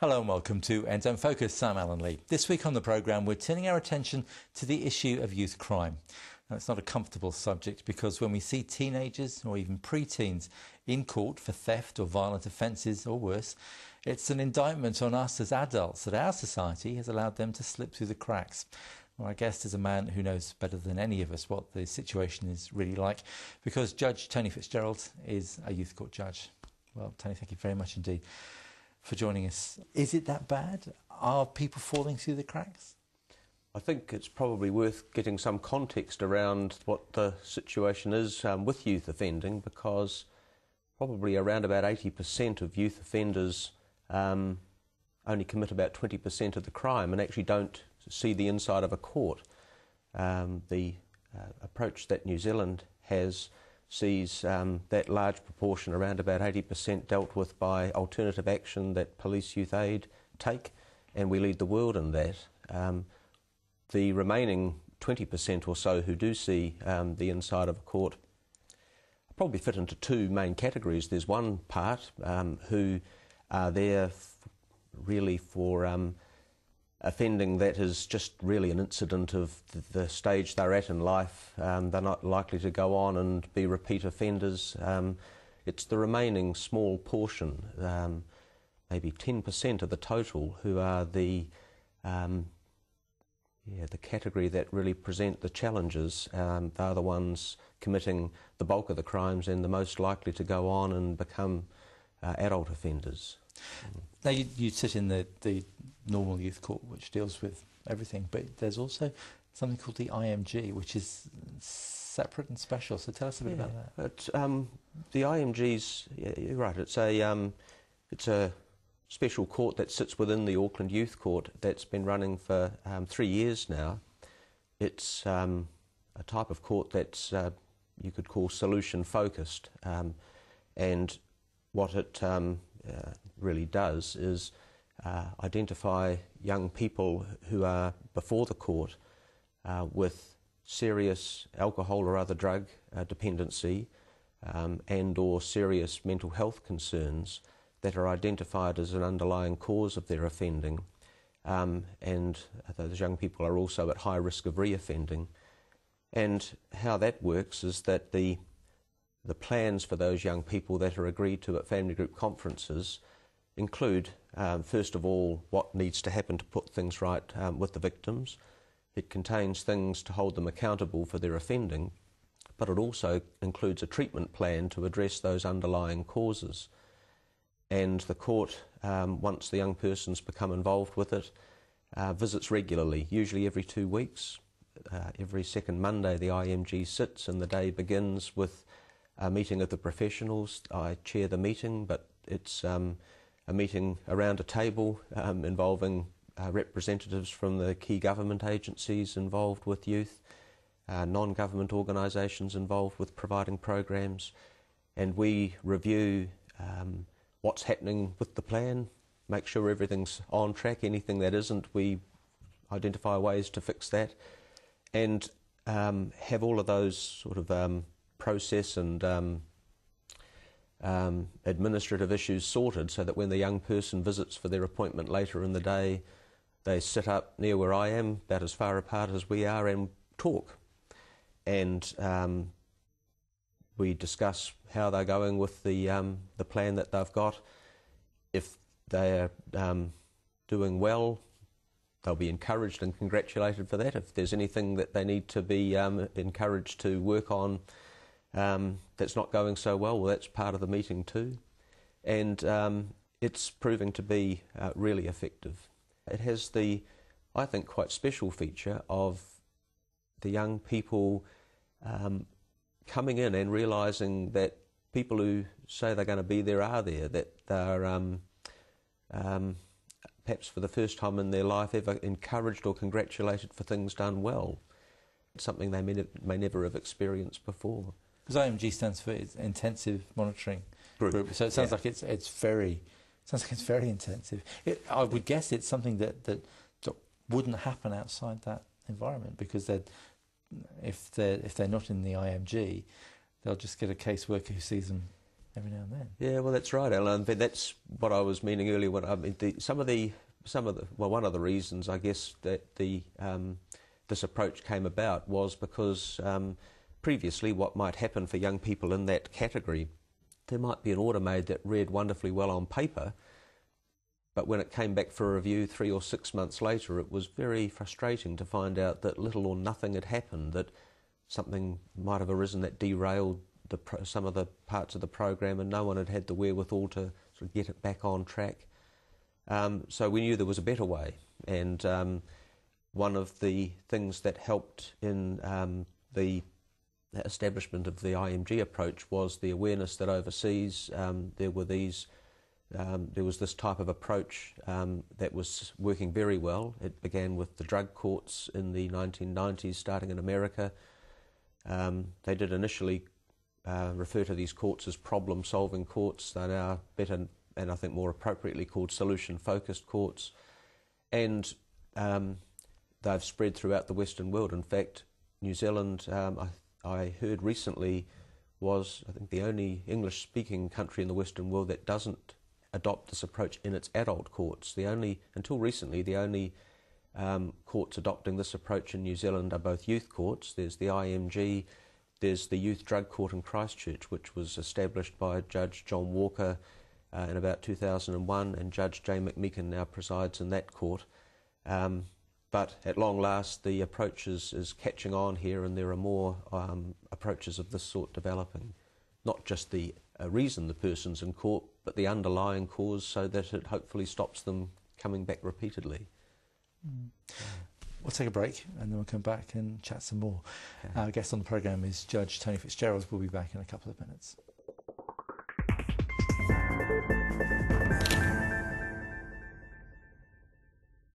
Hello and welcome to End Zone Focus. I'm Alan Lee. This week on the programme we're turning our attention to the issue of youth crime. Now, it's not a comfortable subject because when we see teenagers or even pre-teens in court for theft or violent offences or worse, it's an indictment on us as adults that our society has allowed them to slip through the cracks. Well, our guest is a man who knows better than any of us what the situation is really like, because Judge Tony Fitzgerald is a youth court judge. Well, Tony, thank you very much indeed for joining us. Is it that bad? Are people falling through the cracks? I think it's probably worth getting some context around what the situation is with youth offending, because probably around about 80% of youth offenders only commit about 20% of the crime and actually don't see the inside of a court. The approach that New Zealand has sees that large proportion, around about 80%, dealt with by alternative action that police youth aid take, and we lead the world in that. The remaining 20% or so who do see the inside of a court probably fit into two main categories. There's one part who are there really for offending that is just really an incident of the stage they're at in life. They're not likely to go on and be repeat offenders. It's the remaining small portion, maybe 10% of the total, who are the category that really present the challenges. They're the ones committing the bulk of the crimes and the most likely to go on and become adult offenders. Now, you sit in the normal youth court, which deals with everything, but there's also something called the IMG, which is separate and special. So tell us a bit about that. The IMG's, you're right, it's a special court that sits within the Auckland Youth Court that's been running for 3 years now. It's a type of court that's you could call solution focused, and what it really does is identify young people who are before the court with serious alcohol or other drug dependency and or serious mental health concerns that are identified as an underlying cause of their offending, and those young people are also at high risk of reoffending. And how that works is that the plans for those young people that are agreed to at family group conferences include, first of all, what needs to happen to put things right with the victims. It contains things to hold them accountable for their offending, but it also includes a treatment plan to address those underlying causes. And the court, once the young person's become involved with it, visits regularly, usually every 2 weeks. Every second Monday the IMG sits, and the day begins with a meeting of the professionals. I chair the meeting, but it's a meeting around a table involving representatives from the key government agencies involved with youth, non-government organisations involved with providing programs, and we review what's happening with the plan, make sure everything's on track. Anything that isn't, we identify ways to fix that, and have all of those sort of process and administrative issues sorted, so that when the young person visits for their appointment later in the day, they sit up near where I am, about as far apart as we are, and talk. And we discuss how they're going with the plan that they've got. If they're doing well, they'll be encouraged and congratulated for that. If there's anything that they need to be encouraged to work on that's not going so well, that's part of the meeting too. And it's proving to be really effective. It has the, I think, quite special feature of the young people coming in and realising that people who say they're going to be there are there, that they're perhaps for the first time in their life ever encouraged or congratulated for things done well. It's something they may never have experienced before. Because IMG stands for Intensive Monitoring Group. So it sounds like it's very intensive. I would guess it's something that wouldn't happen outside that environment, because if they're not in the IMG, they'll just get a caseworker who sees them every now and then. Yeah, well, that's right, Alan. But that's what I was meaning earlier. When I mean, one of the reasons, I guess, that this approach came about was because previously, what might happen for young people in that category, there might be an order made that read wonderfully well on paper, but when it came back for review 3 or 6 months later, it was very frustrating to find out that little or nothing had happened, that something might have arisen that derailed some of the parts of the program, and no one had had the wherewithal to sort of get it back on track. So we knew there was a better way, and one of the things that helped in the establishment of the IMG approach was the awareness that overseas there was this type of approach that was working very well. It began with the drug courts in the 1990s, starting in America. They did initially refer to these courts as problem-solving courts. They're now better and I think more appropriately called solution-focused courts. And they've spread throughout the Western world. In fact, New Zealand, I heard recently, was, I think, the only English-speaking country in the Western world that doesn't adopt this approach in its adult courts. Until recently, the only courts adopting this approach in New Zealand are both youth courts. There's the IMG, there's the Youth Drug Court in Christchurch, which was established by Judge John Walker in about 2001, and Judge J. McMeekin now presides in that court. But at long last, the approach is catching on here, and there are more approaches of this sort developing. Not just the reason the person's in court, but the underlying cause, so that it hopefully stops them coming back repeatedly. We'll take a break, and then we'll come back and chat some more. Okay. Our guest on the programme is Judge Tony Fitzgerald. We'll be back in a couple of minutes.